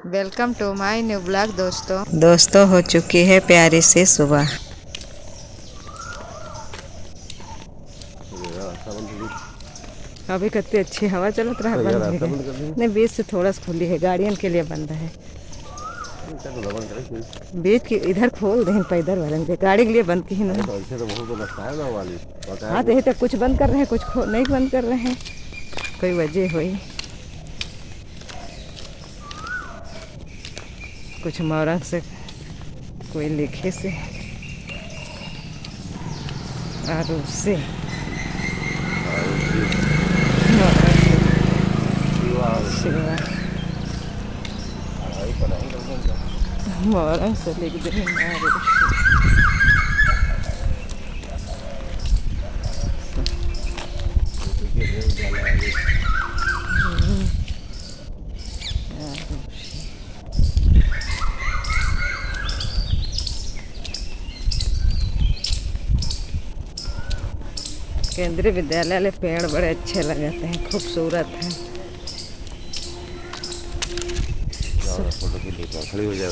Welcome to my new blog. दोस्तों हो चुकी है प्यारी सी सुबह। अभी कितनी अच्छी हवा चलत रहा है। बंद है नहीं, बीच से थोड़ा सा खुली है, गाड़ियों के लिए बंद है। बीच की इधर खोल दें पर इधर वाले गाड़ी के लिए बंद की ना। हाँ तो यही तो कुछ बंद कर रहे हैं, कुछ नहीं बंद कर रहे हैं, कोई वजह हुई। कुछ मोरंग से कोई लिखे से और उससे मोरंग से लिख दे। केंद्रीय विद्यालय वाले पेड़ बड़े अच्छे लगते हैं, खूबसूरत हैं।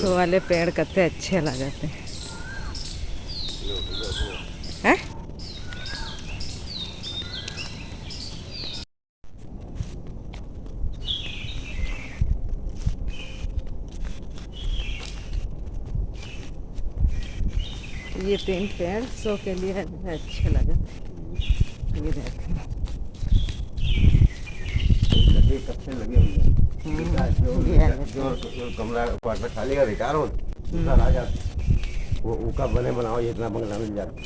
सो वाले पेड़ कितने अच्छे लगते हैं। है? ये 3 पेड़ सो के लिए अच्छे लगे। ये देखो लगे हुए हैं जो कमरा अपार्टमेंट खाली का रिटायर हो आ जाता वो उनका बने बनाओ इतना बंगला मिल जाता।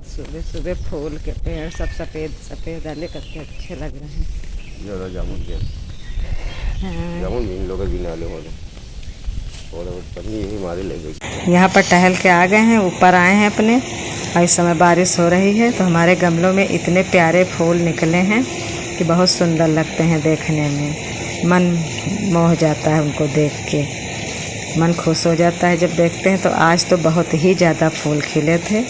सुबह सुबह फूल के पेड़ सब सफ़ेद सफ़ेद वाले कितने अच्छे लग रहे हैं। ज़्यादा जामुन के जामुन इन लोग भी नाले वाले यहाँ पर टहल के आ गए हैं, ऊपर आए हैं अपने। और इस समय बारिश हो रही है तो हमारे गमलों में इतने प्यारे फूल निकले हैं कि बहुत सुंदर लगते हैं देखने में। मन मोह जाता है उनको देख के, मन खुश हो जाता है जब देखते हैं। तो आज तो बहुत ही ज़्यादा फूल खिले थे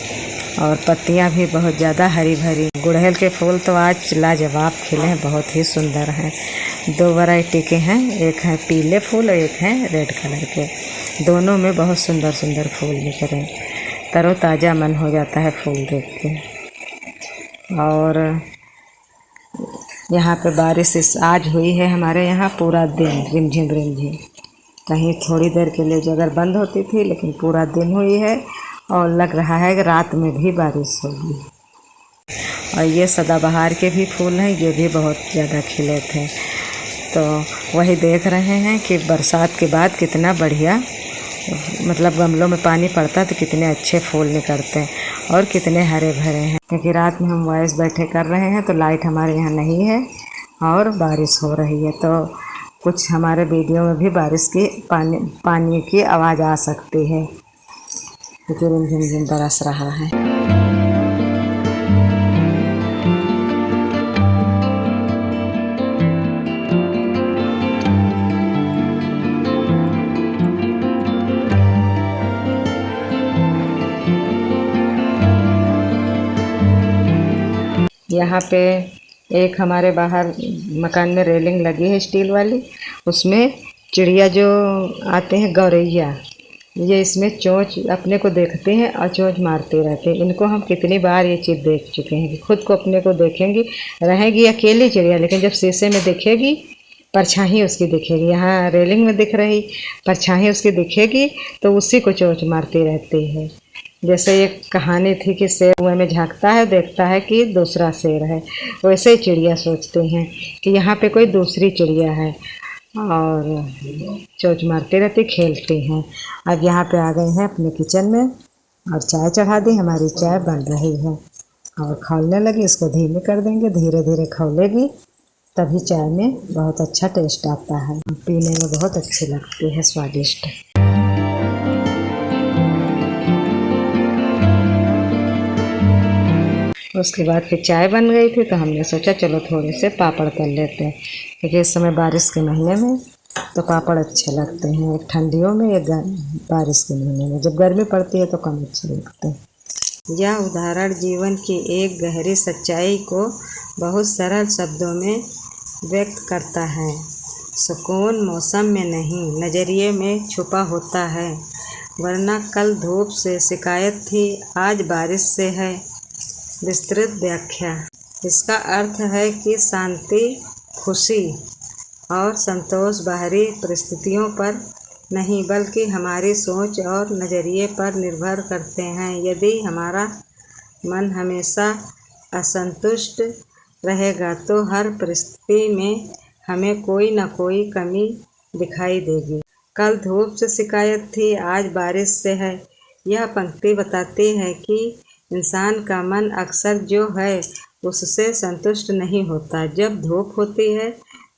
और पत्तियां भी बहुत ज़्यादा हरी भरी। गुड़हल के फूल तो आज लाजवाब खिले हैं, बहुत ही सुंदर हैं। 2 वैरायटी के हैं, एक है पीले फूल और एक है रेड कलर के। दोनों में बहुत सुंदर सुंदर फूल निकले, तरोताज़ा मन हो जाता है फूल देख के। और यहाँ पे बारिश आज हुई है हमारे यहाँ पूरा दिन, रिमझिम रिमझिम। कहीं थोड़ी देर के लिए अगर बंद होती थी, लेकिन पूरा दिन हुई है और लग रहा है कि रात में भी बारिश होगी। और ये सदाबहार के भी फूल हैं, ये भी बहुत ज़्यादा खिले थे। तो वही देख रहे हैं कि बरसात के बाद कितना बढ़िया, मतलब गमलों में पानी पड़ता तो कितने अच्छे फूल निकलते हैं और कितने हरे भरे हैं। क्योंकि रात में हम वॉइस बैठे कर रहे हैं तो लाइट हमारे यहाँ नहीं है और बारिश हो रही है, तो कुछ हमारे वीडियो में भी बारिश की पानी की आवाज़ आ सकती है, क्योंकि रिमझिम बरस रहा है। यहाँ पे एक हमारे बाहर मकान में रेलिंग लगी है स्टील वाली, उसमें चिड़िया जो आते हैं गौरैया, ये इसमें चोंच अपने को देखते हैं और चोंच मारते रहते हैं। इनको हम कितनी बार ये चीज़ देख चुके हैं कि खुद को अपने को देखेंगी, रहेगी अकेली चिड़िया, लेकिन जब शीशे में दिखेगी परछाई उसकी दिखेगी, यहाँ रेलिंग में दिख रही परछाई उसकी दिखेगी तो उसी को चोंच मारती रहती है। जैसे एक कहानी थी कि शेर कुएं में झांकता है, देखता है कि दूसरा शेर है, वैसे ही चिड़िया सोचते हैं कि यहाँ पे कोई दूसरी चिड़िया है और चोंच मारती रहती, खेलती हैं। अब यहाँ पे आ गए हैं अपने किचन में और चाय चढ़ा दी। हमारी चाय बन रही है और खौलने लगी, इसको धीमे कर देंगे, धीरे धीरे खौलेगी तभी चाय में बहुत अच्छा टेस्ट आता है, पीने में बहुत अच्छी लगती है, स्वादिष्ट। उसके बाद फिर चाय बन गई थी तो हमने सोचा चलो थोड़े से पापड़ तल लेते हैं, क्योंकि इस समय बारिश के महीने में तो पापड़ अच्छे लगते हैं, एक ठंडियों में एक बारिश के महीने में। जब गर्मी पड़ती है तो कम अच्छे लगते हैं। यह उदाहरण जीवन की एक गहरी सच्चाई को बहुत सरल शब्दों में व्यक्त करता है। सुकून मौसम में नहीं, नज़रिए में छुपा होता है। वरना कल धूप से शिकायत थी, आज बारिश से है। विस्तृत व्याख्या। इसका अर्थ है कि शांति, खुशी और संतोष बाहरी परिस्थितियों पर नहीं बल्कि हमारी सोच और नज़रिए पर निर्भर करते हैं। यदि हमारा मन हमेशा असंतुष्ट रहेगा तो हर परिस्थिति में हमें कोई न कोई कमी दिखाई देगी। कल धूप से शिकायत थी, आज बारिश से है। यह पंक्ति बताती है कि इंसान का मन अक्सर जो है उससे संतुष्ट नहीं होता। जब धूप होती है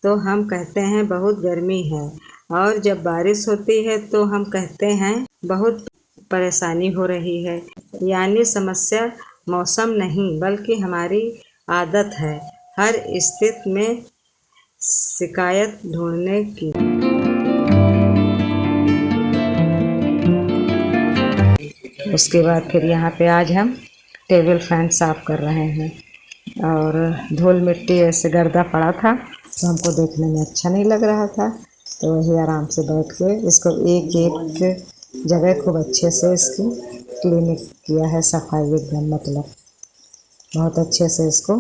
तो हम कहते हैं बहुत गर्मी है, और जब बारिश होती है तो हम कहते हैं बहुत परेशानी हो रही है। यानी समस्या मौसम नहीं बल्कि हमारी आदत है हर स्थिति में शिकायत ढूंढने की। उसके बाद फिर यहाँ पे आज हम टेबल फैन साफ़ कर रहे हैं, और धूल मिट्टी ऐसे गर्दा पड़ा था तो हमको देखने में अच्छा नहीं लग रहा था, तो वही आराम से बैठ के इसको एक एक जगह खूब अच्छे से इसकी क्लीनिंग किया है, सफाई एकदम, मतलब बहुत अच्छे से इसको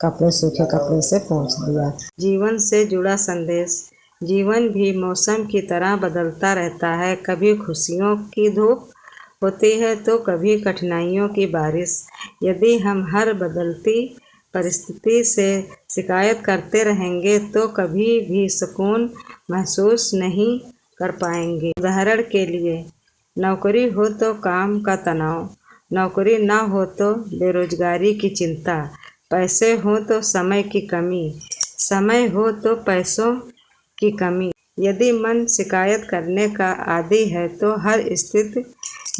कपड़े, सूखे कपड़े से पोंछ दिया। जीवन से जुड़ा संदेश। जीवन भी मौसम की तरह बदलता रहता है। कभी खुशियों की धूप होती है तो कभी कठिनाइयों की बारिश। यदि हम हर बदलती परिस्थिति से शिकायत करते रहेंगे तो कभी भी सुकून महसूस नहीं कर पाएंगे। उदाहरण के लिए, नौकरी हो तो काम का तनाव, नौकरी ना हो तो बेरोजगारी की चिंता, पैसे हो तो समय की कमी, समय हो तो पैसों की कमी। यदि मन शिकायत करने का आदी है तो हर स्थिति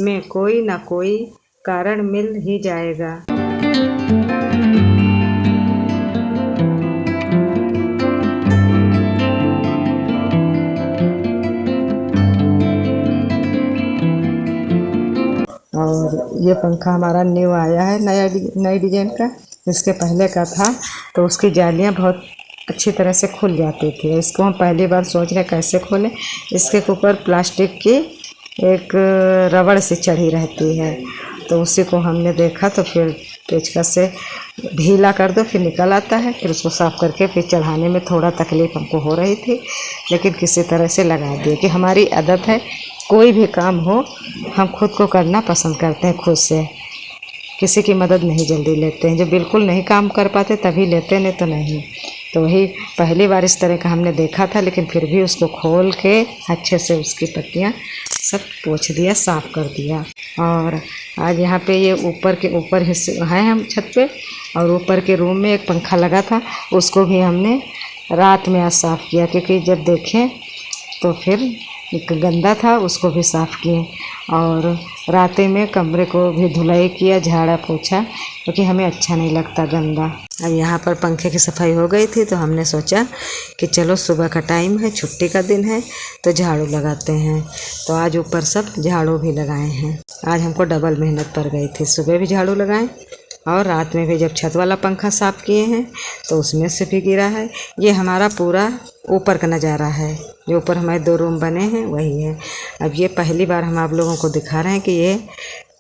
में कोई न कोई कारण मिल ही जाएगा। और ये पंखा हमारा न्यू आया है, नई डिजाइन का। इसके पहले का था तो उसकी जालियाँ बहुत अच्छी तरह से खुल जाती थी। इसको हम पहली बार सोच रहे कैसे खोलें। इसके ऊपर प्लास्टिक की एक रबड़ से चढ़ी रहती है, तो उसी को हमने देखा तो फिर पेचकस से ढीला कर दो, फिर निकल आता है। फिर उसको साफ़ करके फिर चढ़ाने में थोड़ा तकलीफ़ हमको हो रही थी, लेकिन किसी तरह से लगा दिए कि हमारी आदत है कोई भी काम हो हम खुद को करना पसंद करते हैं। खुद से किसी की मदद नहीं जल्दी लेते हैं। जब बिल्कुल नहीं काम कर पाते तभी लेते, नहीं तो नहीं। तो वही पहली बार इस तरह का हमने देखा था, लेकिन फिर भी उसको खोल के अच्छे से उसकी पत्तियाँ सब पोंछ दिया, साफ़ कर दिया। और आज यहाँ पे ये ऊपर हिस्से हैं हम छत पे, और ऊपर के रूम में एक पंखा लगा था, उसको भी हमने रात में आज साफ़ किया, क्योंकि जब देखें तो फिर एक गंदा था, उसको भी साफ़ किए। और रातें में कमरे को भी धुलाई किया, झाड़ा पोछा, क्योंकि हमें अच्छा नहीं लगता गंदा। अब यहाँ पर पंखे की सफाई हो गई थी तो हमने सोचा कि चलो सुबह का टाइम है, छुट्टी का दिन है, तो झाड़ू लगाते हैं। तो आज ऊपर सब झाड़ू भी लगाए हैं। आज हमको डबल मेहनत पड़ गई थी, सुबह भी झाड़ू लगाएं और रात में भी जब छत वाला पंखा साफ़ किए हैं तो उसमें से भी गिरा है। ये हमारा पूरा ऊपर का नज़ारा है, जो ऊपर हमारे 2 रूम बने हैं वही है। अब ये पहली बार हम आप लोगों को दिखा रहे हैं कि ये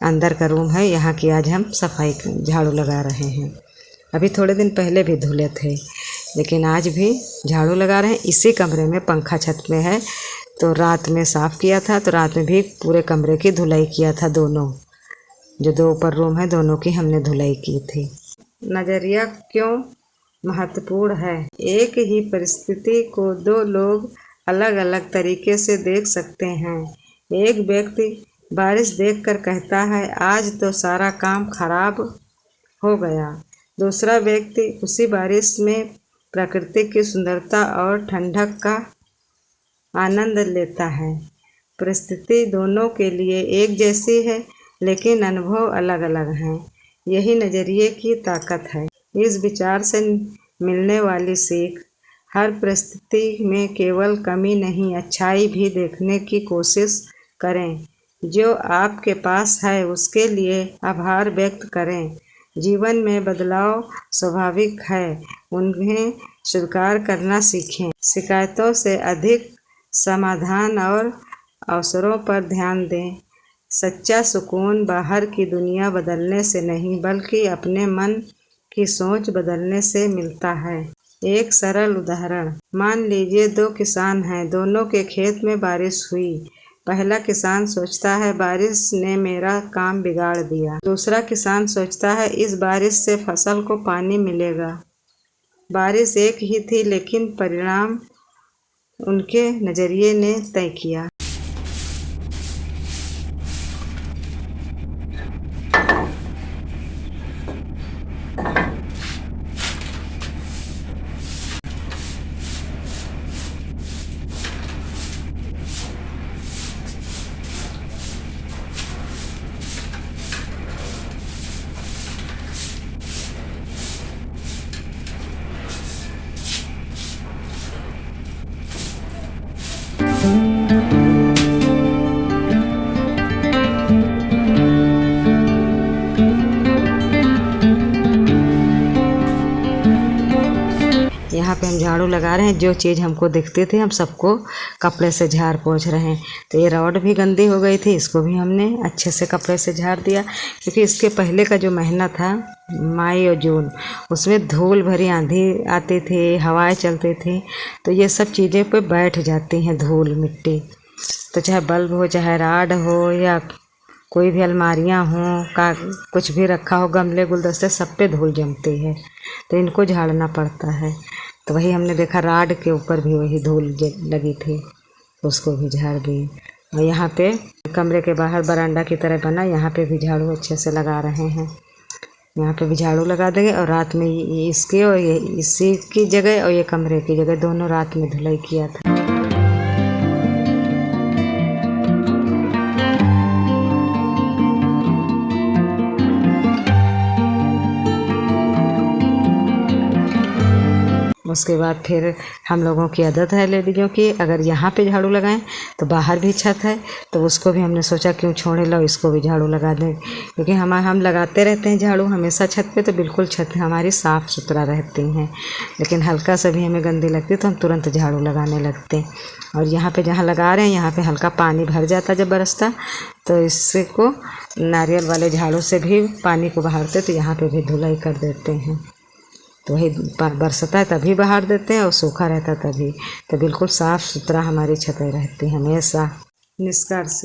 अंदर का रूम है, यहाँ की आज हम सफाई झाड़ू लगा रहे हैं। अभी थोड़े दिन पहले भी धुले थे, लेकिन आज भी झाड़ू लगा रहे हैं। इसी कमरे में पंखा छत में है, तो रात में साफ़ किया था, तो रात में भी पूरे कमरे की धुलाई किया था। दोनों जो 2 ऊपर रूम है दोनों की हमने धुलाई की थी। नज़रिया क्यों महत्वपूर्ण है? एक ही परिस्थिति को 2 लोग अलग अलग तरीके से देख सकते हैं। एक व्यक्ति बारिश देखकर कहता है आज तो सारा काम खराब हो गया। दूसरा व्यक्ति उसी बारिश में प्रकृति की सुंदरता और ठंडक का आनंद लेता है। परिस्थिति दोनों के लिए एक जैसी है, लेकिन अनुभव अलग अलग हैं। यही नज़रिए की ताकत है। इस विचार से मिलने वाली सीख, हर परिस्थिति में केवल कमी नहीं, अच्छाई भी देखने की कोशिश करें। जो आपके पास है उसके लिए आभार व्यक्त करें। जीवन में बदलाव स्वाभाविक है, उन्हें स्वीकार करना सीखें। शिकायतों से अधिक समाधान और अवसरों पर ध्यान दें। सच्चा सुकून बाहर की दुनिया बदलने से नहीं, बल्कि अपने मन की सोच बदलने से मिलता है। एक सरल उदाहरण, मान लीजिए 2 किसान हैं, दोनों के खेत में बारिश हुई। पहला किसान सोचता है बारिश ने मेरा काम बिगाड़ दिया। दूसरा किसान सोचता है इस बारिश से फसल को पानी मिलेगा। बारिश एक ही थी, लेकिन परिणाम उनके नज़रिए ने तय किया। यहाँ पे हम झाड़ू लगा रहे हैं। जो चीज़ हमको दिखती थी हम सबको कपड़े से झाड़ पोंछ रहे हैं। तो ये रॉड भी गंदी हो गई थी, इसको भी हमने अच्छे से कपड़े से झाड़ दिया, क्योंकि इसके पहले का जो महीना था मई और जून, उसमें धूल भरी आंधी आती थी, हवाएं चलती थी, तो ये सब चीज़ें पे बैठ जाती हैं धूल मिट्टी। तो चाहे बल्ब हो, चाहे राड हो, या कोई भी अलमारियाँ हों, का कुछ भी रखा हो, गमले गुलदस्ते, सब पे धूल जमती है, तो इनको झाड़ना पड़ता है। तो वही हमने देखा, राड के ऊपर भी वही धूल लगी थी, उसको भी झाड़ दी। और यहाँ पे कमरे के बाहर बरामदा की तरह बना, यहाँ पे भी झाड़ू अच्छे से लगा रहे हैं। यहाँ पे भी झाड़ू लगा देंगे, और रात में इसके और ये इसी की जगह और ये कमरे की जगह दोनों रात में धुलाई किया था। उसके बाद फिर हम लोगों की आदत है लेडीज़ों की, अगर यहाँ पे झाड़ू लगाएं तो बाहर भी छत है, तो उसको भी हमने सोचा क्यों छोड़े, लो इसको भी झाड़ू लगा दें, क्योंकि हम लगाते रहते हैं झाड़ू हमेशा छत पे, तो बिल्कुल छत हमारी साफ़ सुथरा रहती हैं। लेकिन हल्का सा भी हमें गंदी लगती है तो हम तुरंत झाड़ू लगाने लगते हैं। और यहाँ पे जहाँ लगा रहे हैं यहाँ पे हल्का पानी भर जाता जब बरसता, तो इससे को नारियल वाले झाड़ू से भी पानी को बहारते, तो यहाँ पे भी धुलाई कर देते हैं। तो वही बरसता है तभी बहार देते हैं, और सूखा रहता तभी, तो बिल्कुल साफ़ सुथरा हमारी छतें रहती हैं हमेशा। निष्कर्ष,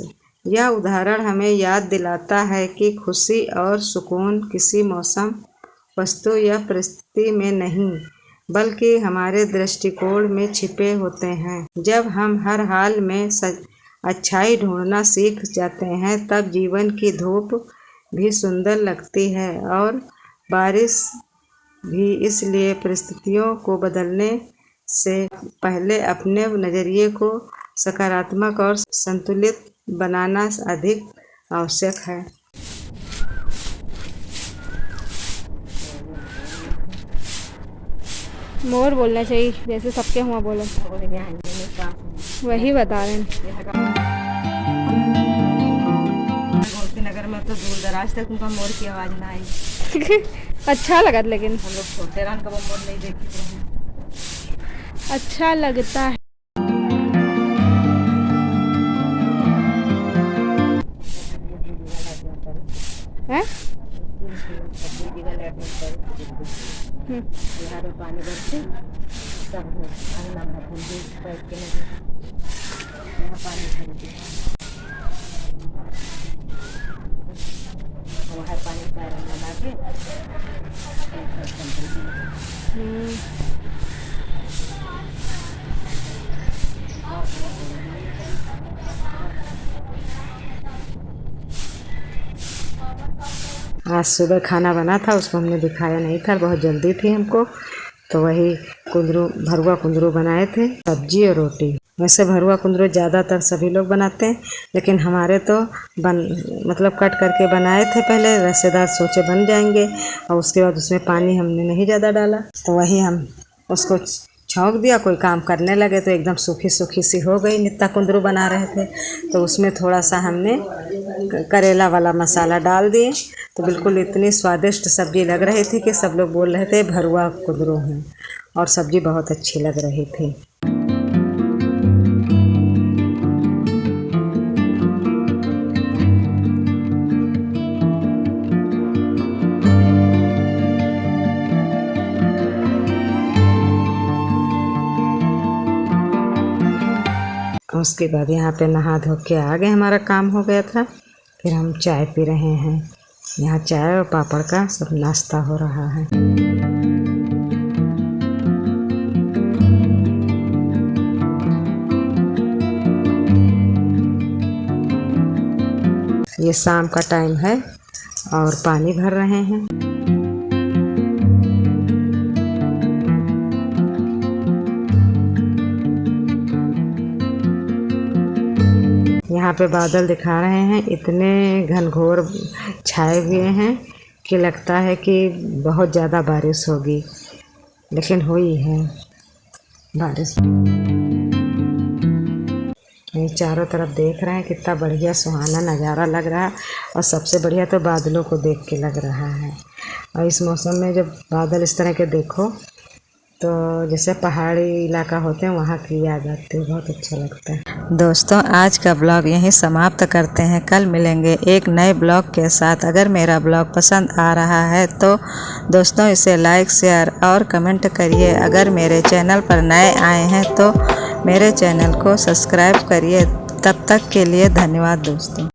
यह उदाहरण हमें याद दिलाता है कि खुशी और सुकून किसी मौसम, वस्तु या परिस्थिति में नहीं, बल्कि हमारे दृष्टिकोण में छिपे होते हैं। जब हम हर हाल में अच्छाई ढूंढना सीख जाते हैं, तब जीवन की धूप भी सुंदर लगती है, और बारिश भी। इसलिए परिस्थितियों को बदलने से पहले अपने नज़रिए को सकारात्मक और संतुलित बनाना अधिक आवश्यक है। मोर बोलना चाहिए, जैसे सबके हुआ बोलो, वही बता रहे हैं। नगर में तो दूर दराज तक उनका मोर की आवाज़ ना आई। अच्छा लगा, लेकिन हम लोग छोटे रहन कब मोर नहीं देखे थे। अच्छा लगता है। हैं? बिहार में पानी भरते सब अंगना में बैठ के लगे, यहाँ पानी भरते, वहाँ पानी का लगा के आज सुबह खाना बना था, उसको हमने दिखाया नहीं था, बहुत जल्दी थी हमको, तो वही भरुआ कुंदरू बनाए थे, सब्जी और रोटी। वैसे भरुआ कुंदरू ज़्यादातर सभी लोग बनाते हैं, लेकिन हमारे तो मतलब कट करके बनाए थे पहले, रसेदार सोचे बन जाएंगे, और उसके बाद उसमें पानी हमने नहीं ज़्यादा डाला, तो वही हम उसको छौंक दिया, कोई काम करने लगे तो एकदम सूखी सूखी सी हो गई। नित्ता कुंदरू बना रहे थे तो उसमें थोड़ा सा हमने करेला वाला मसाला डाल दिए, तो बिल्कुल इतनी स्वादिष्ट सब्ज़ी लग रही थी कि सब लोग बोल रहे थे भरुआ कुंदरू हैं, और सब्ज़ी बहुत अच्छी लग रही थी। उसके बाद यहाँ पे नहा धो के आ गए, हमारा काम हो गया था। फिर हम चाय पी रहे हैं। यहाँ चाय और पापड़ का सब नाश्ता हो रहा है। ये शाम का टाइम है और पानी भर रहे हैं। यहाँ पे बादल दिखा रहे हैं, इतने घनघोर छाए हुए हैं कि लगता है कि बहुत ज़्यादा बारिश होगी, लेकिन हुई है बारिश। ये चारों तरफ देख रहे हैं, कितना बढ़िया सुहाना नज़ारा लग रहा है, और सबसे बढ़िया तो बादलों को देख के लग रहा है। और इस मौसम में जब बादल इस तरह के देखो तो जैसे पहाड़ी इलाका होते हैं वहाँ की याद आती है, बहुत अच्छा लगता है। दोस्तों, आज का ब्लॉग यहीं समाप्त करते हैं। कल मिलेंगे एक नए ब्लॉग के साथ। अगर मेरा ब्लॉग पसंद आ रहा है तो दोस्तों इसे लाइक, शेयर और कमेंट करिए। अगर मेरे चैनल पर नए आए हैं तो मेरे चैनल को सब्सक्राइब करिए। तब तक के लिए धन्यवाद दोस्तों।